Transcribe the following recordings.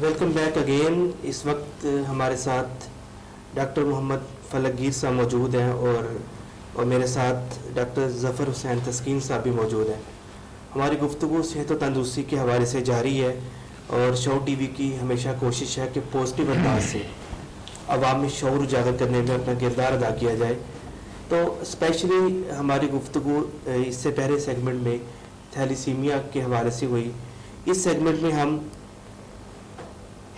Welcome back again. اس وقت ہمارے ساتھ ڈاکٹر محمد فلکگیر صاحب موجود ہیں اور میرے ساتھ ڈاکٹر ظفر حسین تسکین صاحب بھی موجود ہیں. ہماری گفتگو صحت و تندرستی کے حوالے سے جاری ہے اور شو ٹی وی کی ہمیشہ کوشش ہے کہ پازیٹیو انداز سے عوام میں شعور اجاگر کرنے میں اپنا کردار ادا کیا جائے. تو اسپیشلی ہماری گفتگو اس سے پہلے سیگمنٹ میں تھیلیسیمیا کے حوالے سے ہوئی. اس سیگمنٹ میں ہم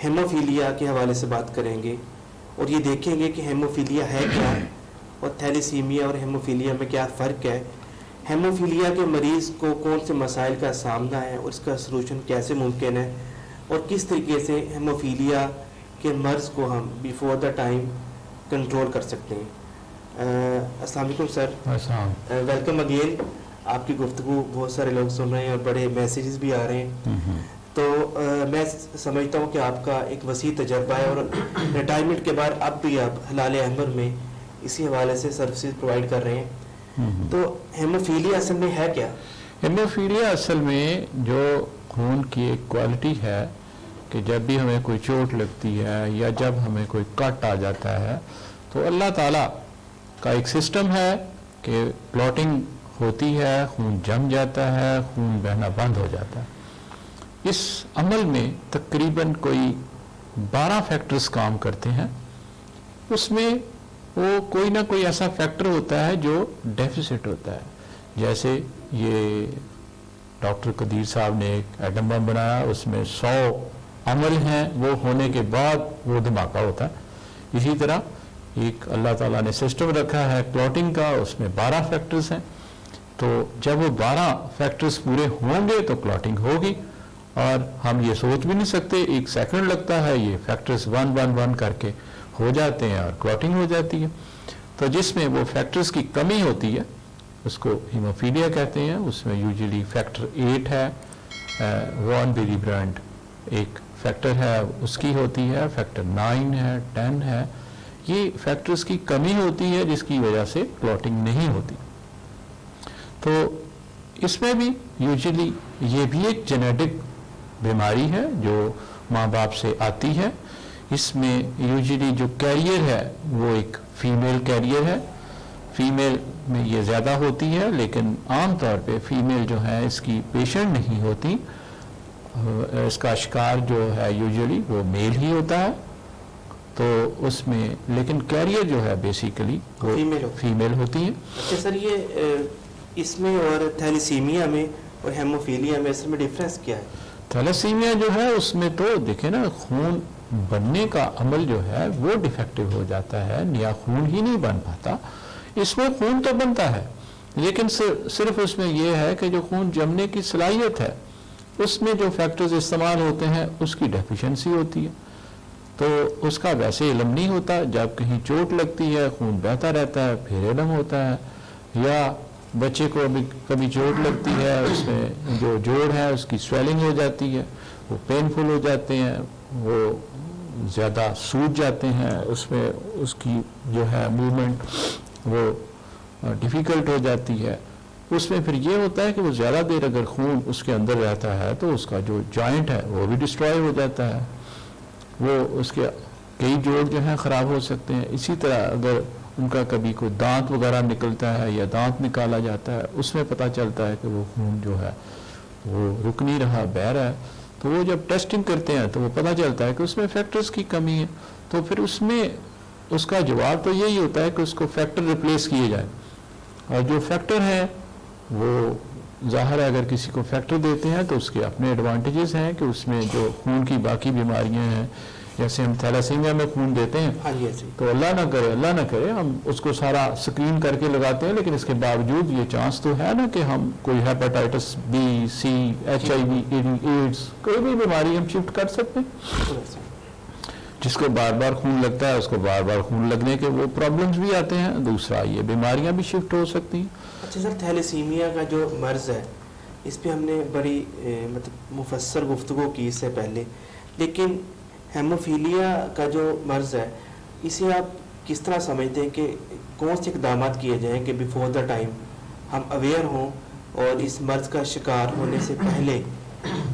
ہیموفیلیا کے حوالے سے بات کریں گے اور یہ دیکھیں گے کہ ہیموفیلیا ہے کیا اور تھیلیسیمیا اور ہیموفیلیا میں کیا فرق ہے. ہیموفیلیا کے مریض کو کون سے مسائل کا سامنا ہے اور اس کا سلوشن کیسے ممکن ہے اور کس طریقے سے ہیموفیلیا کے مرض کو ہم بیفور دا ٹائم کنٹرول کر سکتے ہیں. السلام علیکم سر, ویلکم اگین. آپ کی گفتگو بہت سارے لوگ سن رہے ہیں اور بڑے میسیجز بھی آ رہے ہیں. تو میں سمجھتا ہوں کہ آپ کا ایک وسیع تجربہ ہے اور ریٹائرمنٹ کے بعد اب بھی آپ ہلال احمر میں اسی حوالے سے سروسز پرووائڈ کر رہے ہیں. تو ہیموفیلیا اصل میں ہے کیا؟ ہیموفیلیا اصل میں جو خون کی ایک کوالٹی ہے کہ جب بھی ہمیں کوئی چوٹ لگتی ہے یا جب ہمیں کوئی کٹ آ جاتا ہے تو اللہ تعالیٰ کا ایک سسٹم ہے کہ کلوٹنگ ہوتی ہے, خون جم جاتا ہے, خون بہنا بند ہو جاتا ہے. اس عمل میں تقریباً کوئی 12 فیکٹرز کام کرتے ہیں. اس میں وہ کوئی نہ کوئی ایسا فیکٹر ہوتا ہے جو ڈیفیسٹ ہوتا ہے. جیسے یہ ڈاکٹر قدیر صاحب نے ایک ایٹم بم بنایا, اس میں 100 عمل ہیں, وہ ہونے کے بعد وہ دھماکہ ہوتا ہے. اسی طرح ایک اللہ تعالیٰ نے سسٹم رکھا ہے کلوٹنگ کا, اس میں 12 فیکٹرز ہیں. تو جب وہ 12 فیکٹرز پورے ہوں گے تو کلوٹنگ ہوگی اور ہم یہ سوچ بھی نہیں سکتے, 1 سیکنڈ لگتا ہے, یہ فیکٹرز 1 1 1 کر کے ہو جاتے ہیں اور کلوٹنگ ہو جاتی ہے. تو جس میں وہ فیکٹرز کی کمی ہوتی ہے اس کو ہیموفیلیا کہتے ہیں. اس میں یوزلی فیکٹر 8 ہے, وان بیری برانڈ ایک فیکٹر ہے اس کی ہوتی ہے, فیکٹر 9 ہے, 10 ہے. یہ فیکٹرز کی کمی ہوتی ہے جس کی وجہ سے کلوٹنگ نہیں ہوتی. تو اس میں بھی یوزلی یہ بھی ایک جینیٹک بیماری ہے جو ماں باپ سے آتی ہے. اس میں یوزلی جو کیریئر ہے وہ ایک فیمیل کیریئر ہے. فیمیل میں یہ زیادہ ہوتی ہے لیکن عام طور پہ فیمیل جو ہے اس کی پیشنٹ نہیں ہوتی. اس کا شکار جو ہے یوزلی وہ میل ہی ہوتا ہے. تو اس میں لیکن کیریئر جو ہے بیسیکلی وہ فیمیل ہوتی ہے. اچھا سر, یہ اس میں اور تھیلیسیمیا میں اور ہیموفیلیا میں اس میں ڈفرینس کیا ہے؟ تھیلیسیمیا جو ہے اس میں تو دیکھیں نا, خون بننے کا عمل جو ہے وہ ڈیفیکٹو ہو جاتا ہے, نیا خون ہی نہیں بن پاتا. اس میں خون تو بنتا ہے لیکن صرف اس میں یہ ہے کہ جو خون جمنے کی صلاحیت ہے اس میں جو فیکٹرز استعمال ہوتے ہیں اس کی ڈیفیشنسی ہوتی ہے. تو اس کا ویسے علم نہیں ہوتا. جب کہیں چوٹ لگتی ہے خون بہتا رہتا ہے پھر علم ہوتا ہے, یا بچے کو کبھی چوٹ لگتی ہے اس میں جو جوڑ ہے اس کی سویلنگ ہو جاتی ہے, وہ پینفل ہو جاتے ہیں, وہ زیادہ سوج جاتے ہیں, اس میں اس کی جو ہے موومنٹ وہ ڈیفیکلٹ ہو جاتی ہے. اس میں پھر یہ ہوتا ہے کہ وہ زیادہ دیر اگر خون اس کے اندر رہتا ہے تو اس کا جو جوائنٹ ہے وہ بھی ڈسٹرائے ہو جاتا ہے, وہ اس کے کئی جوڑ جو ہیں خراب ہو سکتے ہیں. اسی طرح اگر ان کا کبھی کوئی دانت وغیرہ نکلتا ہے یا دانت نکالا جاتا ہے اس میں پتہ چلتا ہے کہ وہ خون جو ہے وہ رک نہیں رہا, بہہ رہا ہے. تو وہ جب ٹیسٹنگ کرتے ہیں تو وہ پتہ چلتا ہے کہ اس میں فیکٹرز کی کمی ہے. تو پھر اس میں اس کا جواب تو یہی ہوتا ہے کہ اس کو فیکٹر ریپلیس کیے جائیں. اور جو فیکٹر ہے وہ ظاہر ہے اگر کسی کو فیکٹر دیتے ہیں تو اس کے اپنے ایڈوانٹیجز ہیں کہ اس میں جو خون کی باقی بیماریاں ہیں جیسے ہم تھیلیسیمیا میں خون دیتے ہیں تو اللہ نہ کرے ہم اس کو سارا سکرین کر کے لگاتے ہیں, لیکن اس کے باوجود یہ چانس تو ہے نا کہ ہم کوئی hepatitis B, C, HIV, AIDS کوئی بھی بیماری ہم شفٹ کر سکتے ہیں. جس کو بار بار خون لگتا ہے اس کو بار بار خون لگنے کے وہ پرابلمز بھی آتے ہیں. دوسرا یہ بیماریاں بھی شفٹ ہو سکتی ہیں. اچھا سر, تھیلیسیمیا کا جو مرض ہے اس پہ ہم نے بڑی مفصل گفتگو کی اس سے پہلے, لیکن ہیموفیلیا کا جو مرض ہے اسے آپ کس طرح سمجھتے ہیں کہ کون سے اقدامات کیے جائیں کہ بیفور دا ٹائم ہم اویئر ہوں اور اس مرض کا شکار ہونے سے پہلے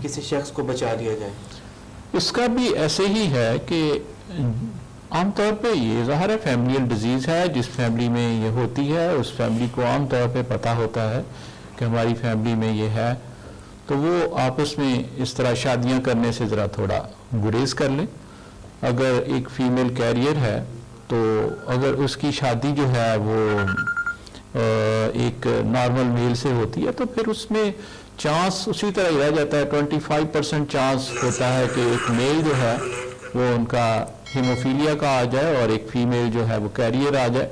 کسی شخص کو بچا لیا جائے؟ اس کا بھی ایسے ہی ہے کہ عام طور پہ یہ ظاہر ہے فیملیل ڈیزیز ہے، جس فیملی میں یہ ہوتی ہے اس فیملی کو عام طور پہ پتہ ہوتا ہے کہ ہماری فیملی میں یہ ہے، تو وہ آپس میں اس طرح شادیاں کرنے سے ذرا تھوڑا گریز کر لیں. اگر ایک فیمیل کیریئر ہے تو اگر اس کی شادی جو ہے وہ ایک نارمل میل سے ہوتی ہے تو پھر اس میں چانس اسی طرح ہی رہ جاتا ہے. 25% چانس ہوتا ہے کہ ایک میل جو ہے وہ ان کا ہیموفیلیا کا آ جائے اور ایک فیمیل جو ہے وہ کیریئر آ جائے.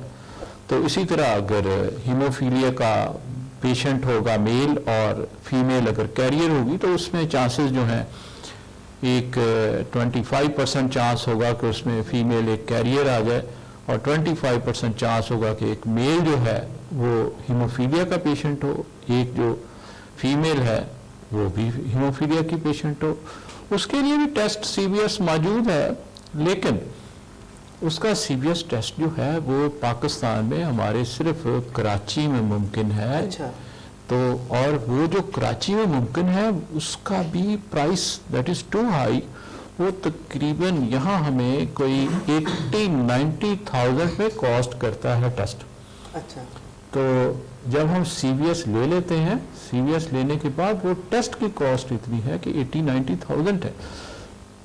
تو اسی طرح اگر ہیموفیلیا کا پیشنٹ ہوگا میل اور فیمیل اگر کیریئر ہوگی تو اس میں چانسز جو ہیں ایک 25% چانس ہوگا کہ اس میں فیمیل ایک کیریئر آ جائے اور 25% چانس ہوگا کہ ایک میل جو ہے وہ ہیموفیلیا کا پیشنٹ ہو، ایک جو فیمیل ہے وہ بھی ہیموفیلیا کی پیشنٹ ہو. اس کے لیے بھی ٹیسٹ سی بی ایس موجود ہے، لیکن اس کا سی بی ایس ٹیسٹ جو ہے وہ پاکستان میں ہمارے صرف کراچی میں ممکن ہے. اچھا. تو اور وہ جو کراچی میں ممکن ہے اس کا بھی price that is too high. وہ تقریباً یہاں ہمیں کوئی 80-90,000 پہ کاسٹ کرتا ہے ٹیسٹ. اچھا. تو جب ہم سی بی ایس لے لیتے ہیں، سی بی ایس لینے کے بعد وہ ٹیسٹ کی کاسٹ اتنی ہے کہ 80-90,000 ہے.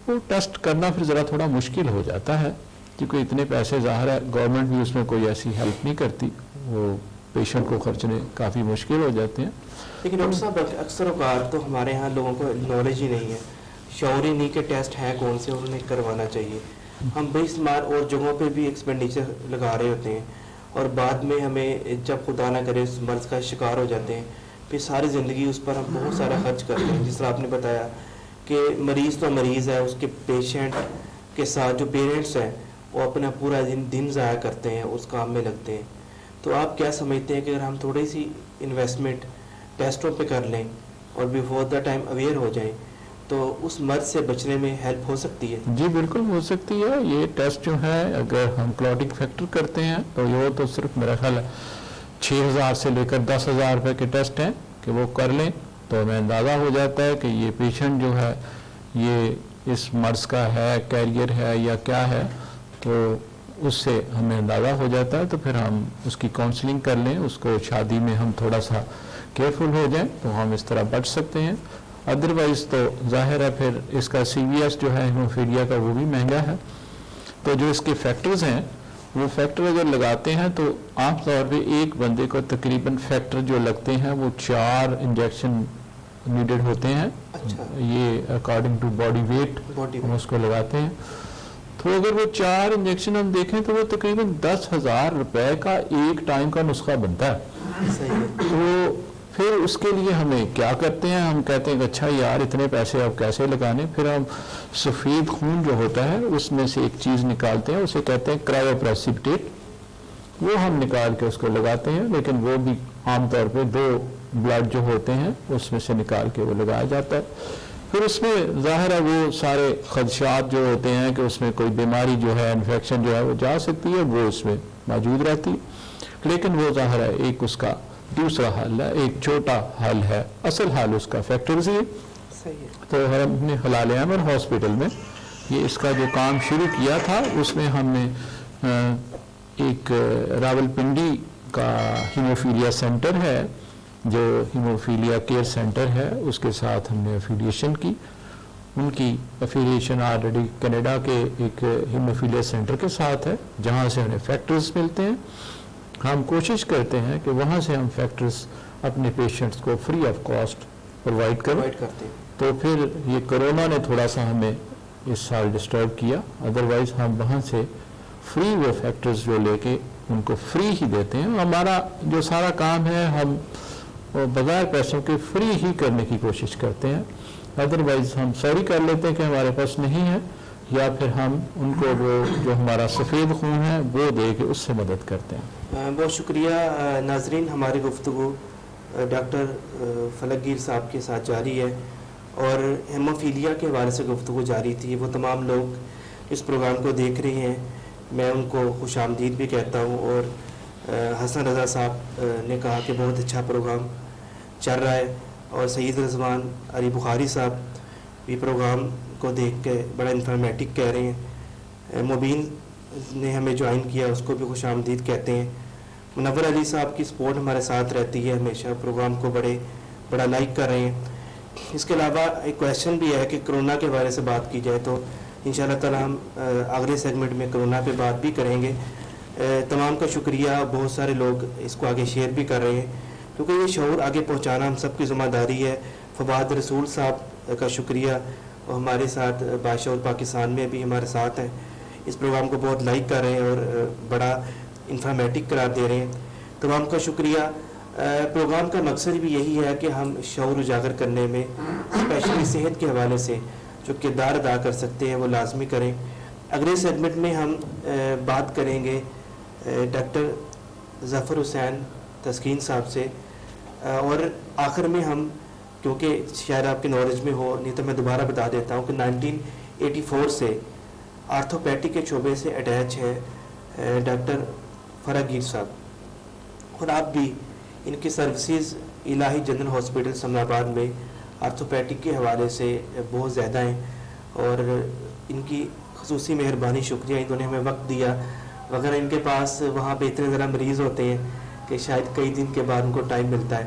وہ ٹیسٹ کرنا پھر ذرا تھوڑا مشکل ہو جاتا ہے کیونکہ اتنے پیسے ظاہر ہے گورنمنٹ بھی اس میں کوئی ایسی ہیلپ نہیں کرتی، وہ پیشنٹ کو خرچنے کافی مشکل ہو جاتے ہیں. لیکن ڈاکٹر صاحب اکثر اوقات تو ہمارے یہاں لوگوں کو نالج ہی نہیں ہے، شعور ہی نہیں کہ ٹیسٹ ہیں کون سے اور انہیں کروانا چاہیے. ہم بے شمار اور جگہوں پہ بھی ایکسپینڈیچر لگا رہے ہوتے ہیں اور بعد میں ہمیں جب خدا نہ کرے اس مرض کا شکار ہو جاتے ہیں پھر ساری زندگی اس پر ہم بہت سارا خرچ کرتے ہیں. جس طرح آپ نے بتایا کہ مریض تو مریض ہے، اس کے پیشنٹ کے ساتھ جو پیرنٹس ہیں وہ اپنا پورا دن ضائع کرتے ہیں، اس کام میں لگتے ہیں. تو آپ کیا سمجھتے ہیں کہ اگر ہم تھوڑی سی انویسٹمنٹ ٹیسٹوں پہ کر لیں اور بیفور دا ٹائم اویئر ہو جائیں تو اس مرض سے بچنے میں ہیلپ ہو سکتی ہے؟ جی بالکل ہو سکتی ہے. یہ ٹیسٹ جو ہے اگر ہم کلوٹنگ فیکٹر کرتے ہیں تو یہ تو صرف میرا خیال ہے 6,000 سے لے کر 10,000 روپے کے ٹیسٹ ہیں کہ وہ کر لیں تو ہمیں اندازہ ہو جاتا ہے کہ یہ پیشنٹ جو ہے یہ اس مرض کا ہے، کیریئر ہے یا کیا ہے. تو اس سے ہمیں اندازہ ہو جاتا ہے تو پھر ہم اس کی کاؤنسلنگ کر لیں، اس کو شادی میں ہم تھوڑا سا کیئرفل ہو جائیں تو ہم اس طرح بچ سکتے ہیں. ادروائز تو ظاہر ہے پھر اس کا سی بی ایس جو ہے ہیموفیلیا کا وہ بھی مہنگا ہے. تو جو اس کے فیکٹرز ہیں وہ فیکٹر اگر لگاتے ہیں تو عام طور پہ ایک بندے کو تقریباً فیکٹر جو لگتے ہیں وہ 4 انجیکشن نیڈڈ ہوتے ہیں. اچھا. یہ اکارڈنگ ٹو باڈی ویٹ ہم اس کو لگاتے ہیں. تو اگر وہ 4 انجیکشن ہم دیکھیں تو وہ تقریباً 10,000 روپے کا ایک ٹائم کا نسخہ بنتا ہے. صحیح ہے. تو پھر اس کے لیے ہمیں کیا کرتے ہیں، ہم کہتے ہیں کہ اچھا یار اتنے پیسے اب کیسے لگانے. پھر ہم سفید خون جو ہوتا ہے اس میں سے ایک چیز نکالتے ہیں، اسے کہتے ہیں کرائیو پریسپیٹیٹ. وہ ہم نکال کے اس کو لگاتے ہیں، لیکن وہ بھی عام طور پہ 2 بلڈ جو ہوتے ہیں اس میں سے نکال کے وہ لگایا جاتا ہے. پھر اس میں ظاہر ہے وہ سارے خدشات جو ہوتے ہیں کہ اس میں کوئی بیماری جو ہے، انفیکشن جو ہے وہ جا سکتی ہے، وہ اس میں موجود رہتی ہے. لیکن وہ ظاہر ہے ایک اس کا دوسرا حل ہے، ایک چھوٹا حل ہے. اصل حل اس کا فیکٹرز ہی. تو ہم نے ہلال احمر ہاسپٹل میں یہ اس کا جو کام شروع کیا تھا اس میں ہم نے ایک راولپنڈی کا ہیموفیلیا سینٹر ہے جو ہیموفیلیا کیئر سینٹر ہے، اس کے ساتھ ہم نے افیلیشن کی. ان کی افیلیشن آلریڈی کینیڈا کے ایک ہیموفیلیا سینٹر کے ساتھ ہے جہاں سے ہمیں فیکٹرز ملتے ہیں. ہم کوشش کرتے ہیں کہ وہاں سے ہم فیکٹرز اپنے پیشنٹس کو فری آف کاسٹ پرووائڈ کرتے ہیں. تو پھر یہ کرونا نے تھوڑا سا ہمیں اس سال ڈسٹرب کیا، ادروائز ہم وہاں سے فری وہ فیکٹرز جو لے کے ان کو فری ہی دیتے ہیں. ہمارا جو سارا کام ہے ہم بغیر پیسوں کے فری ہی کرنے کی کوشش کرتے ہیں. ادروائز ہم سوری کر لیتے ہیں کہ ہمارے پاس نہیں ہے، یا پھر ہم ان کو جو ہمارا سفید خون ہے وہ دے کے اس سے مدد کرتے ہیں. بہت شکریہ. ناظرین، ہماری گفتگو ڈاکٹر فلکگیر صاحب کے ساتھ جاری ہے اور ہیموفیلیا کے حوالے سے گفتگو جاری تھی. وہ تمام لوگ اس پروگرام کو دیکھ رہے ہیں، میں ان کو خوش آمدید بھی کہتا ہوں. اور حسن رضا صاحب نے کہا کہ بہت اچھا پروگرام چل رہا ہے، اور سید رضوان علی بخاری صاحب بھی پروگرام کو دیکھ کے بڑا انفارمیٹک کہہ رہے ہیں. مبین نے ہمیں جوائن کیا, اس کو بھی خوش آمدید کہتے ہیں. منور علی صاحب کی سپورٹ ہمارے ساتھ رہتی ہے ہمیشہ, پروگرام کو بڑا لائک کر رہے ہیں. اس کے علاوہ ایک کویشچن بھی ہے کہ کرونا کے بارے سے بات کی جائے تو انشاءاللہ تعالی ہم اگلے سیگمنٹ میں کرونا پہ بات بھی کریں گے. تمام کا شکریہ, بہت سارے لوگ اس کو آگے شیئر بھی کر رہے ہیں کیونکہ یہ شعور آگے پہنچانا ہم سب کی ذمہ داری ہے. فواد رسول صاحب کا شکریہ, وہ ہمارے ساتھ بادشاہ اور پاکستان میں بھی ہمارے ساتھ ہیں, اس پروگرام کو بہت لائک کر رہے ہیں اور بڑا انفارمیٹک قرار دے رہے ہیں. تمام کا شکریہ. پروگرام کا مقصد بھی یہی ہے کہ ہم شعور اجاگر کرنے میں اسپیشلی صحت کے حوالے سے جو کردار ادا کر سکتے ہیں وہ لازمی کریں. اگلے سیگمنٹ میں ہم بات کریں گے ڈاکٹر ظفر حسین تسکین صاحب سے, اور آخر میں ہم, کیونکہ شاید آپ کے نالج میں ہو نہیں تو میں دوبارہ بتا دیتا ہوں کہ 1984 سے آرتھوپیڈک کے شعبے سے اٹیچ ہے ڈاکٹر فراگیر صاحب, اور آپ بھی ان کی سروسز الہی جنرل ہاسپٹل سمن آباد میں آرتھوپیڈک کے حوالے سے بہت زیادہ ہیں, اور ان کی خصوصی مہربانی, شکریہ, انہوں نے ہمیں وقت دیا. وغیرہ ان کے پاس وہاں پہ اتنے ذرا مریض ہوتے ہیں کہ شاید کئی دن کے بعد ان کو ٹائم ملتا ہے.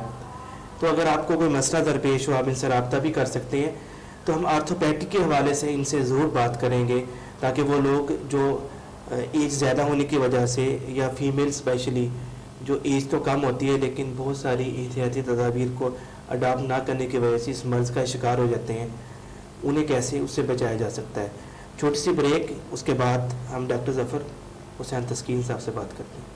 تو اگر آپ کو کوئی مسئلہ درپیش ہو آپ ان سے رابطہ بھی کر سکتے ہیں. تو ہم آرتھوپیڈک کے حوالے سے ان سے ضرور بات کریں گے تاکہ وہ لوگ جو ایج زیادہ ہونے کی وجہ سے, یا فیمیل اسپیشلی جو ایج تو کم ہوتی ہے لیکن بہت ساری احتیاطی تدابیر کو اڈاپٹ نہ کرنے کی وجہ سے اس مرض کا شکار ہو جاتے ہیں, انہیں کیسے اس سے بچایا جا سکتا ہے. چھوٹی سی بریک, اس کے بعد ہم ڈاکٹر ظفر حسین تسکین صاحب سے بات کرتے ہیں.